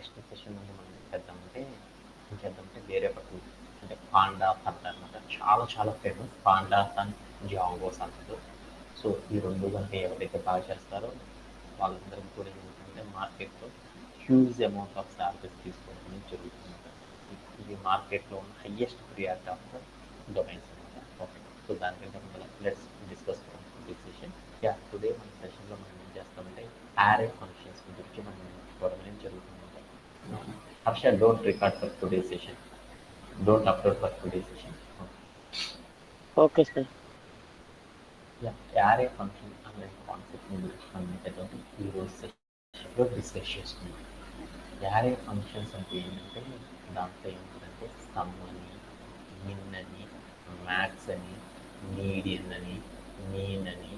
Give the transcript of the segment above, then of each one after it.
Next session నుండి మనం ఏం చేద్దామంటే వేరే ఒక టూల్ అంటే పాండాస్ అంటారనమాట. చాలా చాలా ఫేమస్ పాండాస్ అండ్ జాంగోస్ అంటారు. సో ఈ రెండు కనుక ఎవరైతే బాగా చేస్తారో వాళ్ళందరికీ కూడా ఏమవుతుందంటే మార్కెట్లో హ్యూజ్ అమౌంట్ ఆఫ్ సాలరీస్ తీసుకోవడం అనేది జరుగుతుందన్నమాట. ఇది మార్కెట్లో ఉన్న highest priority of the domains అనమాట. ఓకే, సో దానికంటే ముందు let's discuss this session. Yeah, today మన సెషన్లో మనం ఏం చేస్తామంటే యారే ఫంక్షన్స్ గురించి మనం నేర్చుకోవడం అనేది జరుగుతుందన్నమాట. Harsha, don't record for today session, don't upload for today session. Okay sir. Yeah, array function అనే కాన్సెప్ట్ గురించి మనం ఏంటంటే ఈరోజు సెషన్లో డిస్కస్ చేసుకుందాం. యారే ఫంక్షన్స్ అంటే ఏంటంటే దాంట్లో ఏముంటుందంటే సమ్ అని, మిన్ అని, మ్యాథ్స్ అని, మీడియన్ అని, మీన్ అని,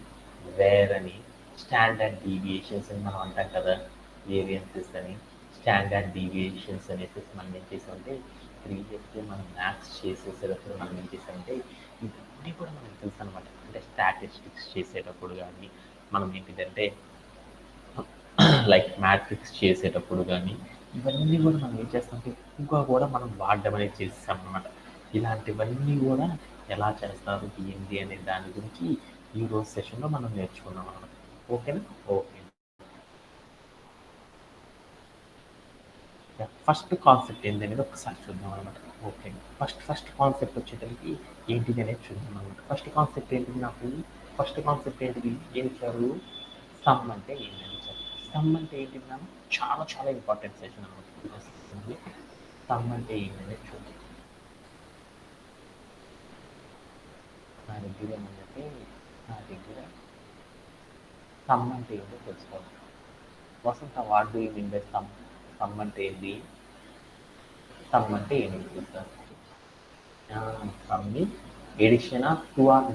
వేర్ అని, స్టాండర్డ్ డీవియేషన్స్ అని మనం అంటాం కదా, వేరియన్సెస్ అని, స్టాండర్డ్ డీవియేషన్స్ అనేసి మనం ఏం చేసామంటే ప్రీవియస్గా మనం మ్యాథ్స్ చేసేటప్పుడు మనం ఏం చేసామంటే ఇవన్నీ కూడా మనకు తెలుసు అనమాట. అంటే స్టాటిస్టిక్స్ చేసేటప్పుడు కానీ మనం ఏంటిదంటే లైక్ మ్యాట్రిక్స్ చేసేటప్పుడు కానీ ఇవన్నీ కూడా మనం ఏం చేస్తామంటే ఇంకా కూడా మనం వాడడం అనేది చేస్తాం అనమాట. ఇలాంటివన్నీ కూడా ఎలా చేస్తారు ఏంటి అనే దాని గురించి ఈరోజు సెషన్లో మనం నేర్చుకున్నాం అనమాట. ఓకేనా? ఓకే. ఫస్ట్ కాన్సెప్ట్ ఏంటి అనేది ఒకసారి చూద్దాం అనమాట. ఓకే, ఫస్ట్ కాన్సెప్ట్ వచ్చేసరికి ఏంటిది అనేది చూద్దాం అనమాట. ఫస్ట్ కాన్సెప్ట్ ఏంటిది? ఫస్ట్ కాన్సెప్ట్ ఏంటిది? ఏం ఇచ్చారు? సమ్ అంటే ఏంటని ఇచ్చారు. సమ్ అంటే ఏంటిది? మనం చాలా చాలా ఇంపార్టెంట్ సెషన్ అనమాట. సమ్ అంటే ఏంటనేది చూద్దాం. నా దగ్గర ఏమంటే సమ్ అంటే ఏంటో తెలుసుకోవాలి. Vasantha, what do you mean by sum? Sum అంటే ఏంటి? సమ్ అంటే ఏంటి చూద్దాం. Sum means addition of two or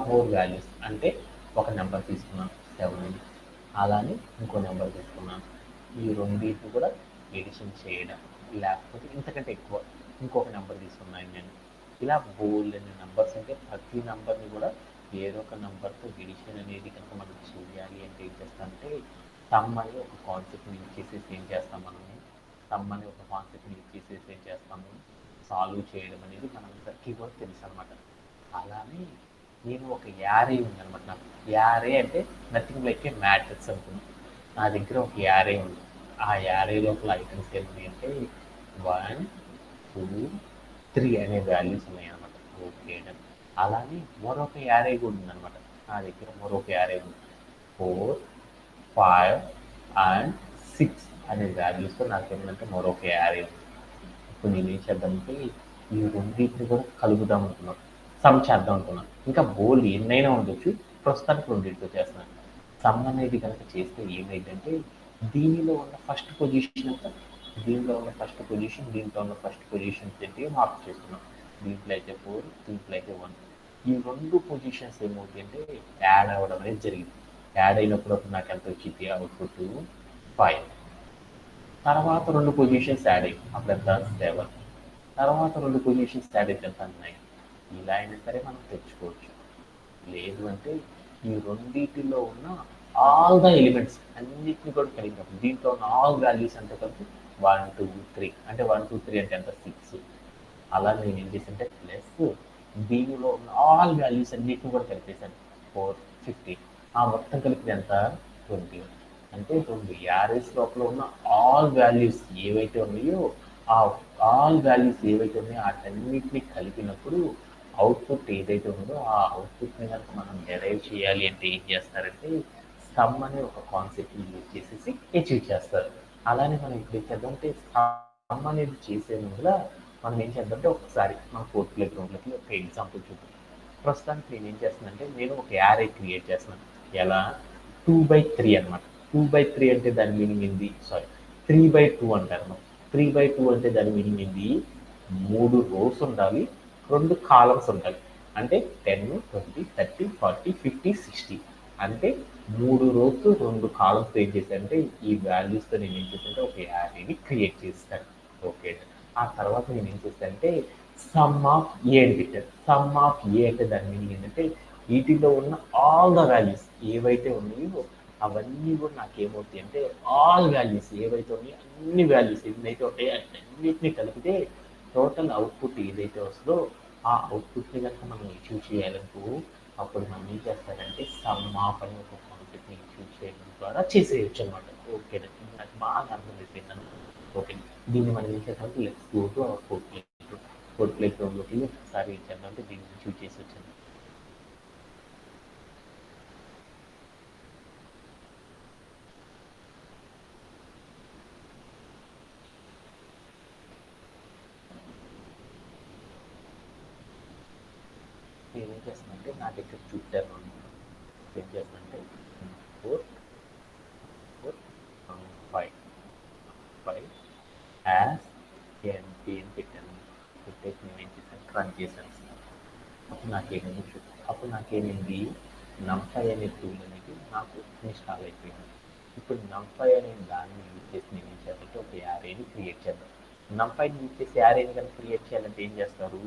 more values. అంటే ఒక నెంబర్ తీసుకున్నాను 7, అలానే ఇంకో నెంబర్ తీసుకున్నాను, ఈ రెండింటిని కూడా ఎడిషన్ చేయడం, లేకపోతే ఇంతకంటే ఎక్కువ ఇంకొక నెంబర్ తీసుకున్నాను నేను. ఇలా బోల్డ్ అనే నెంబర్స్ అంటే ప్రతి నెంబర్ని కూడా ఏదో ఒక నెంబర్తో ఎడిషన్ అనేది కనుక మనం చేయాలి అంటే ఏం చేస్తామంటే సమ్ అనే ఒక కాన్సెప్ట్ని యూజ్ చేసేసి ఏం చేస్తాం మనము సమ్ అనే ఒక కాన్సెప్ట్ని యూజ్ చేసేసి ఏం చేస్తాము సాల్వ్ చేయడం అనేది మనందరికీ కూడా తెలుసు అనమాట. అలానే నేను ఒక యారే ఉందనమాట. నాకు యారే అంటే నథింగ్ లైక్ ఏ మ్యాట్రిక్స్ అనుకున్నాను. నా దగ్గర ఒక యారే ఉంది. ఆ యారే లోపల ఐటమ్స్ ఏమున్నాయి అంటే 1, 2, 3 అనే వాల్యూస్ ఉన్నాయి అనమాట. ఓకే, అలానే మరొక యారే కూడా ఉందనమాట. నా దగ్గర మరొక యారే ఉంది. 4, 5 అండ్ 6 అనే వాల్యూస్తో నాకు ఏంటంటే మరొక యారే ఉంది. ఇప్పుడు నేను ఏం చేద్దామంటే ఈ రెండింటిని కూడా కలుపుదాం అనుకున్నాను, సమ్ చేద్దాం అనుకున్నాను. ఇంకా బోల్డ్ ఎన్నైనా ఉండొచ్చు, ప్రస్తుతానికి రెండింటితో చేస్తున్నాను. సమ్ అనేది కనుక చేస్తే ఏమైందంటే దీనిలో ఉన్న ఫస్ట్ పొజిషన్ అంతా దీంట్లో ఉన్న ఫస్ట్ పొజిషన్ దీంట్లో ఉన్న ఫస్ట్ పొజిషన్ ఏంటి మార్క్ చేస్తున్నాం. దీంట్లో అయితే 4, దీంట్లో అయితే 1. ఈ రెండు పొజిషన్స్ ఏమవుతాయి అంటే యాడ్ అవ్వడం అనేది జరిగింది. యాడ్ అయినప్పుడు నాకు ఎంత వచ్చింది? అవుట్పుట్ 5. తర్వాత రెండు పొజిషన్స్ యాడ్ అయ్యి అప్పుడు ఎంత? 7. తర్వాత రెండు పొజిషన్స్ యాడ్ అయితే ఎంత? 9. ఇలా అయినా సరే మనం తెచ్చుకోవచ్చు. లేదు అంటే ఈ రెండింటిలో ఉన్న ఆల్ ద ఎలిమెంట్స్ అన్నిటిని కూడా కలిగినప్పుడు దీంట్లో ఉన్న ఆల్ వాల్యూస్ అంటే కలిపి 1, 2, 3 అంటే 1, 2, 3 అంటే ఎంత? 6. అలా నేను ఏం చేశానంటే ప్లస్ దీనిలో ఉన్న ఆల్ వాల్యూస్ అన్నిటిని కూడా కలిపేశాను 4, 15. ఆ మొత్తం కలిపి ఎంత? 20. అంటే రెండు యారేస్ లోపల ఉన్న ఆల్ వాల్యూస్ ఏవైతే ఉన్నాయో ఆ ఆల్ వాల్యూస్ ఏవైతే ఉన్నాయో వాటన్నిటిని కలిపినప్పుడు అవుట్పుట్ ఏదైతే ఉందో ఆ అవుట్పుట్ని కనుక మనం డెరైవ్ చేయాలి అంటే ఏం చేస్తారంటే సమ్ అనే ఒక కాన్సెప్ట్ని యూజ్ చేసేసి అచీవ్ చేస్తారు. అలానే మనం ఇప్పుడు ఏం చేద్దామంటే సమ్ అనేది చేసే ముందుల మనం ఏం చేద్దామంటే ఒకసారి మన ఫోర్త్ ప్లే గ్రౌండ్లకి ఒక ఎగ్జాంపుల్ చూద్దాం. ప్రస్తుతానికి నేను ఏం చేస్తున్నానంటే నేను ఒక యారే క్రియేట్ చేస్తున్నాను. ఎలా? 2/3 అనమాట. 2/3 అంటే దాని మీనింగ్ ఏంది? సారీ, 3/2 అంటారు. 3/2 అంటే దాని మీనింగ్ ఏంది? 3 రోస్ ఉండాలి, 2 కాలమ్స్ ఉండాలి. అంటే 10, 20, 30, 40, 50, 60. అంటే 3 రోస్ 2 కాలమ్స్ ఏం చేశానంటే ఈ వాల్యూస్తో నేను ఏం చేశానంటే ఒక యారేని క్రియేట్ చేస్తాను. ఓకే, ఆ తర్వాత నేను ఏం చేస్తానంటే సమ్ ఆఫ్ ఏ అని పెట్టాను. సమ్ ఆఫ్ ఏ అంటే దాని మీనింగ్ ఏంటంటే వీటిలో ఉన్న ఆల్ ద వాల్యూస్ ఏవైతే ఉన్నాయో అవన్నీ కూడా నాకేమవుతాయి అంటే ఆల్ వాల్యూస్ ఏవైతే ఉన్నాయో అన్ని వాల్యూస్ ఎన్నైతే ఉంటాయో అన్నిటిని కలిపితే టోటల్ అవుట్పుట్ ఏదైతే వస్తుందో ఆ అవుట్పుట్ని కనుక మనం ఇష్యూ చేయాలనుకో అప్పుడు మనం ఏం చేస్తారంటే సమ్ ఆఫ్ అనే ఒక కాన్సెప్ట్ని ఇష్యూ చేయడం ద్వారా చేసేయచ్చు అనమాట. ఓకే, నాకు బాగా అర్థమైపోయింది. ఓకే, దీన్ని మనం ఏం చేద్దామంటే let's go to our code play లోకి ఒకసారి ఏం చేద్దామంటే దీన్ని ఇష్యూ చేసి వచ్చాను. నేనేం చేస్తానంటే నా దగ్గర చూసాను ఏం చేస్తానంటే 4 4 5 5 యాజ్ ఎన్పి అని పెట్టాను. పెట్టేసి నేను ఏం చేశాను రన్ చేశాను. అప్పుడు నాకేమైంది నంపై అనే టూల్ అనేది నాకు ఇన్స్టాల్ అయిపోయింది. ఇప్పుడు నంపై అనే దాన్ని యూజ్ చేసి నేను ఏం చేయాలంటే ఒక యారేని క్రియేట్ చేద్దాం. నంపైని యూజ్ చేసి యారేని కనుక క్రియేట్ చేయాలంటే ఏం చేస్తారు,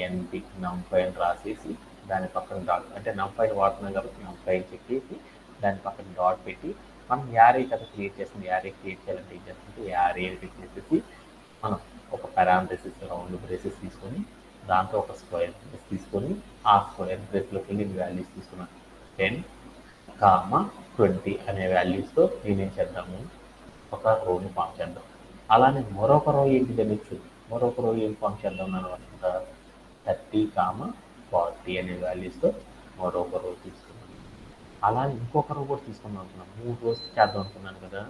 ఎన్పి నంపై అని రాసేసి దాని పక్కన డాట్, అంటే నంపైని వాడుతున్నాం కాబట్టి నంపై అని చెప్పేసి దాని పక్కన డాట్ పెట్టి మనం యారే కదా క్రియేట్ చేస్తుంది, యారే క్రియేట్ చేయాలంటే ఏం చేస్తుంటే యారే అని పెట్టేసి మనం ఒక పారాంథసిస్ రౌండ్ బ్రేసెస్ తీసుకొని దాంట్లో ఒక స్క్వేర్ బ్రేస్ తీసుకొని ఆ స్క్వేర్ బ్రేస్లోకి వెళ్ళి వాల్యూస్ తీసుకున్నాను 10, 20 అనే వాల్యూస్తో నేనేం చేద్దాము ఒక రోని ఫామ్ చేద్దాం. అలానే మరొక రో ఏంటి తెలియచ్చు, మరొక రో ఏం ఫామ్ చేద్దాం అనుకుంటా 30, 40 అనే వాల్యూస్తో మరొక రో తీసుకున్నాను. అలానే ఇంకొక రో కూడా తీసుకుందాం అనుకున్నాను, 3 రోస్ చేద్దాం అనుకున్నాను కదా.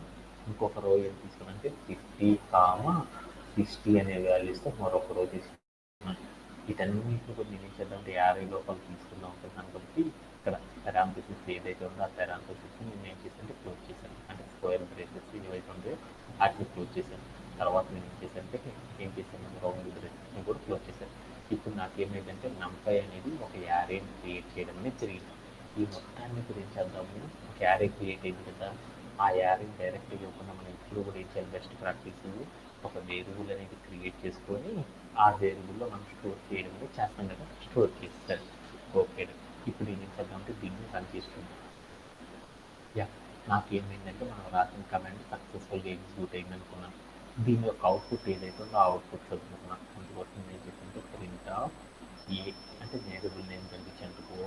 ఇంకొక రో ఏం తీసుకున్నాను అంటే 50, 60 అనే వాల్యూస్తో మరొక రో తీసుకున్నాను. వీటన్నిటిని కూడా నేను ఏం చేద్దామంటే 50 లోపల తీసుకుందాం అనుకుంటున్నాను కాబట్టి ఇక్కడ పారాంథసిస్ ఏదైతే ఉందో ఆ పారాంథసిస్ని నేను ఏం చేశానంటే క్లోజ్ చేశాను. అంటే స్క్వేర్ బ్రేసెస్ ఏవైతే ఉందో వాటిని క్లోజ్ చేశాను. తర్వాత నేను ఏం చేశాను రౌండ్ బ్రేసెస్ని కూడా క్లోజ్ చేశాను. ఇప్పుడు నాకేమైందంటే నంపై అనేది ఒక యారేని క్రియేట్ చేయడం అనేది జరిగింది. ఈ మొత్తాన్ని కూడా ఏం చేద్దాము, ఒక యారే క్రియేట్ అయింది కదా, ఆ యారేని డైరెక్ట్గా ఇవ్వకుండా మనం ఇప్పుడు కూడా ఏం చేయాలి, బెస్ట్ ప్రాక్టీస్ ఒక వేరియబుల్ అనేది క్రియేట్ చేసుకొని ఆ వేరియబుల్లో మనం స్టోర్ చేయడం అనేది చేస్తాం కదా, స్టోర్ చేస్తారు. ఓకే, ఇప్పుడు ఏం చేద్దామంటే దీన్ని రన్ చేసుకుందాం. యా, నాకేమైందంటే మనం రాసిన కమాండ్ సక్సెస్ఫుల్గా ఎగ్జిక్యూట్ అయింది అనుకున్నాను. దీని యొక్క అవుట్పుట్ ఏదైతే ఉందో ఆ అవుట్పుట్ చదువుకున్నాను. అందుకోసం ఏం చేసిందంటే ప్రింట్ ఆఫ్ ఏ అంటే వేరియబుల్ నేమ్ కనిపించేందుకు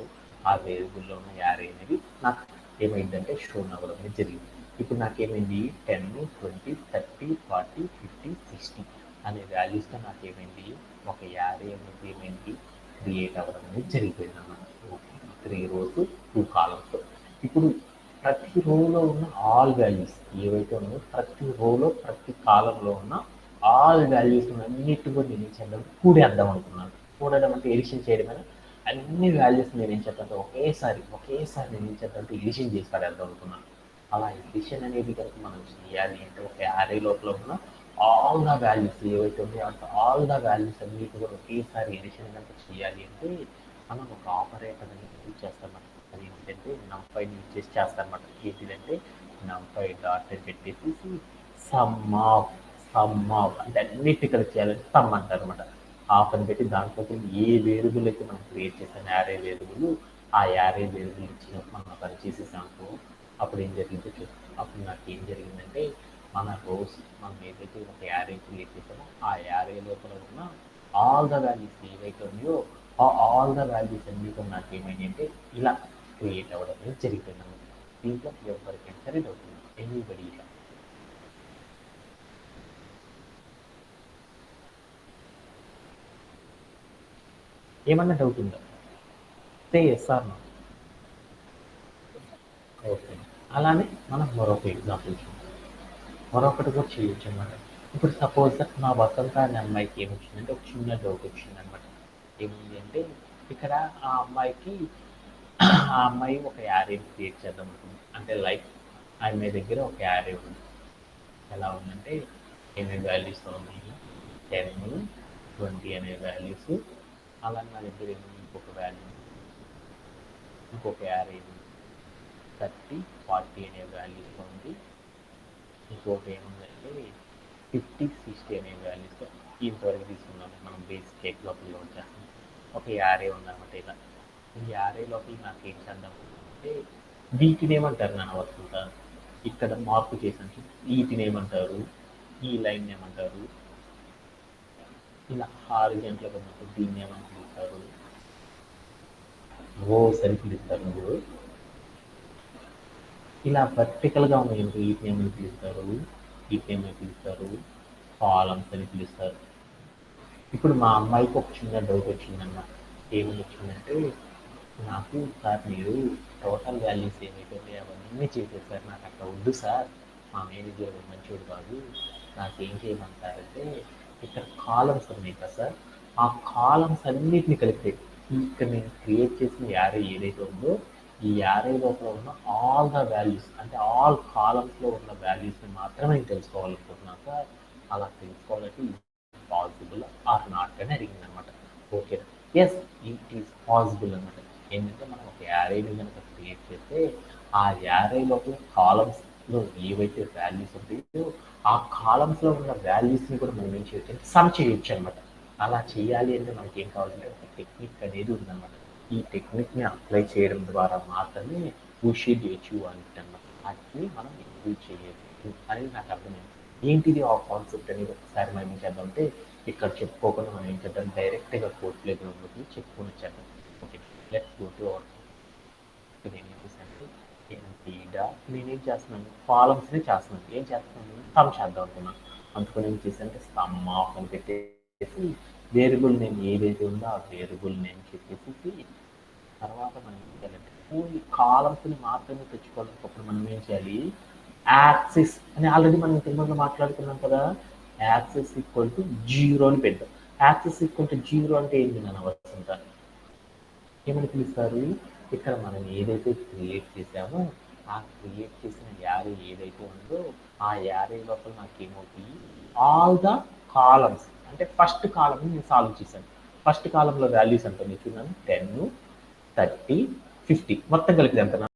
ఆ వేరియబుల్లో ఉన్న యారే అనేది నాకు ఏమైందంటే షోన్ అవ్వడం అనేది జరిగింది. ఇప్పుడు నాకేమైంది 10, 20, 30, 40, 50, 60 అనే వాల్యూస్తో నాకేమైంది ఒక యారే అనేది ఏమైంది క్రియేట్ అవ్వడం అనేది జరిగిపోయింది అన్నమాట. Okay, 3 rows 2 columns. ఇప్పుడు ప్రతి రోలో ఉన్న ఆల్ వాల్యూస్ ఏవైతే ఉన్నాయో ప్రతి రోలో ప్రతి కాలంలో ఉన్న ఆల్ వాల్యూస్ అన్నిటి కూడా నేను ఏం చేద్దాం కూడేద్దాం అనుకున్నాను. కూడడం అంటే ఎడిషన్ చేయడమైనా అన్ని వాల్యూస్ నేను ఏం చేద్దాం ఒకేసారి నేను ఏం చేద్దాం అంటే ఎడిషన్ చేసి పడేద్దాం అనుకున్నాను. అలా ఎడిషన్ అనేది కనుక మనం చేయాలి అంటే ఒక యారే లోపల ఉన్న ఆల్ ద వాల్యూస్ ఏవైతే ఉన్నాయో అంటే ఆల్ ద వాల్యూస్ అన్నిటి కూడా ఒకేసారి ఎడిషన్ కనుక చేయాలి అంటే మనం ఒక ఆపరేటర్ అనేది యూజ్ చేస్తామన్నమాట. అది ఏంటంటే నంపై యూజ్ చేసి చేస్తారన్నమాట. ఏంటిదంటే నంపై డాట్ అని పెట్టేసి సమ్ ఆఫ్ అంటే అన్నిటి కలిసి చేయాలంటే సమ్ అంటారు అనమాట. ఆఫ్ అని పెట్టి దాంట్లోకి ఏ వేరియబుల్ అయితే మనం క్రియేట్ చేసాం యారే వేరియబుల్, ఆ యారే వేరియబుల్ ఇచ్చినప్పుడు మనం పని చేసేసాము. అప్పుడు ఏం జరిగిందో చూస్తాం. అప్పుడు నాకు ఏం జరిగిందంటే మన రోస్ మనం ఏదైతే ఒక యారే క్రియేట్ చేసామో ఆ యారే లోపల ఉన్న ఆల్ ద వాల్యూస్ ఏవైతే ఉన్నాయో ఆ ఆల్ ద వాల్యూస్ అన్ని కూడా నాకు ఏమైంది అంటే ఇలా క్రియేట్ అవ్వడం అనేది జరిగిపోయింది. దీంట్లో ఎవరికైనా సరే డౌట్ ఎనీబడి ఇలా ఏమన్నా డౌట్ ఉందా? Say yes or no. Okay, అలానే మనం మరొక ఎగ్జాంపుల్ చూద్దాం. మరొకటి కూడా చేయొచ్చు అనమాట. ఇప్పుడు సపోజ్ నా వసంత అనే అమ్మాయికి ఏమొచ్చిందంటే ఒక చిన్న డౌట్ వచ్చింది అనమాట. ఏముంది అంటే ఇక్కడ ఆ అమ్మాయికి ఆ అమ్మాయి ఒక యారేని క్రియేట్ చేద్దాం అనుకుంది. అంటే లైక్ ఆ అమ్మాయి దగ్గర ఒక యారే ఉంది. ఎలా ఉందంటే ఏమేమి వాల్యూస్తో ఉన్నాయి 10, 20 అనే వాల్యూస్. అలానే నా దగ్గర ఏముంది ఇంకొక యారే ఉంది 30, 40 అనే వాల్యూస్తో ఉంది. ఇంకోటి ఏముందంటే 50, 60 అనే వాల్యూస్తో ఇంతవరకు తీసుకున్నాము. మనం బేసిక్ కేక్ లోపల లోడ్ చేస్తాం. ఒక యారే ఉందన్నమాట. ఇలా ఈ యారే లోపల నాకు ఏం చేద్దాం అంటే వీటిని ఏమంటారు నాన్న వస్తుందా? ఇక్కడ మార్పు చేసాను. వీటిని ఏమంటారు? ఈ లైన్ ఏమంటారు? ఇలా హారిజంటల్గా ఉన్నప్పుడు దీన్ని ఏమని పిలుస్తారు? రోస్ అని పిలుస్తారు. నువ్వు ఇలా వర్టికల్గా ఉన్నాయి వీటిని ఏమని పిలుస్తారు? వీటిని ఏమని పిలుస్తారు? కాలమ్స్ అని పిలుస్తారు. ఇప్పుడు మా అమ్మాయికి ఒక చిన్న డౌట్ వచ్చిందన్నమాట. ఏమని వచ్చిందంటే, నాకు సార్ మీరు టోటల్ వాల్యూస్ ఏవైతే ఉన్నాయో అవన్నీ చేసేసారు, నాకు అట్లా వద్దు సార్, మా మేనేజర్ మంచోడు కాదు, నాకేం చేయమంటారంటే ఇక్కడ కాలమ్స్ ఉన్నాయి కదా సార్, ఆ కాలమ్స్ అన్నిటిని కలిపితే ఇక్కడ నేను క్రియేట్ చేసిన యారే ఏదైతే ఉందో ఈ యారే లోపల ఉన్న ఆల్ ద వాల్యూస్ అంటే ఆల్ కాలమ్స్లో ఉన్న వాల్యూస్ని మాత్రమే నేను తెలుసుకోవాలనుకుంటున్నాను సార్. అలా తెలుసుకోవాలంటే పాసిబుల్ ఆర్ నాట్ అని అడిగింది అనమాట. Okay, yes it is possible అనమాట. ఏంటంటే మనం ఒక యారేని కనుక క్రియేట్ చేస్తే ఆ యారే లోపల కాలమ్స్లో ఏవైతే వాల్యూస్ ఉంటాయో ఆ కాలమ్స్లో ఉన్న వాల్యూస్ని కూడా మనం ఏం చేయొచ్చు అంటే సమ్ చేయొచ్చు అనమాట. అలా చేయాలి అంటే మనకి ఏం కావాలంటే ఒక టెక్నిక్ అనేది ఉందన్నమాట. ఈ టెక్నిక్ని అప్లై చేయడం ద్వారా మాత్రమే వీ షుడ్ అచీవ్ అనమాట. అది మనం అచీవ్ చేయొచ్చు అనేది నాకు అర్థమైంది. ఏంటిది ఆ కాన్సెప్ట్ అనేది ఒకసారి మనం ఏం చేద్దామంటే ఇక్కడ చెప్పుకోకుండా మనం ఏం చేద్దాం, డైరెక్ట్గా కోర్ట్ ప్లే గ్రౌండ్లోకి చెప్పుకొని వచ్చేద్దాం. Okay, let's go to our. నేను ఏం చేశానంటే నేనేం చేస్తున్నాను, కాలమ్స్ని చేస్తున్నాను. ఏం చేస్తున్నాను, సమ్ చేద్దాం అనుకున్నాను. అందుకని ఏం చేశానంటే సమ్ ఆఫ్ అని పెట్టేసి వేరియబుల్ నేమ్ ఏదైతే ఉందో ఆ వేరియబుల్ నేమ్ చెప్పేసి తర్వాత మనం ఏం చేయాలంటే ఓన్లీ కాలమ్స్ని మాత్రమే తెచ్చుకోవాలనుకున్నప్పుడు మనం ఏం చేయాలి, యాక్సిస్ అని ఆల్రెడీ మనం ఇంతకుముందు మాట్లాడుకున్నాం కదా, యాక్సిస్ ఈక్వల్ టు 0 అని పెడతాం. యాక్సిస్ ఈక్వల్ టు 0 అంటే ఏంటి నన్ను వస్తుంట ఏమని పిలుస్తారు? ఇక్కడ మనం ఏదైతే క్రియేట్ చేసామో ఆ క్రియేట్ చేసిన యారే ఏదైతే ఉందో ఆ యారే లోపల నాకు ఏమవుతాయి, ఆల్ ద కాలమ్స్ అంటే ఫస్ట్ కాలమ్ని నేను సాల్వ్ చేశాను. ఫస్ట్ కాలంలో వాల్యూస్ ఎంత చూడండి, 10, 30, 50 మొత్తం కలిపి ఎంత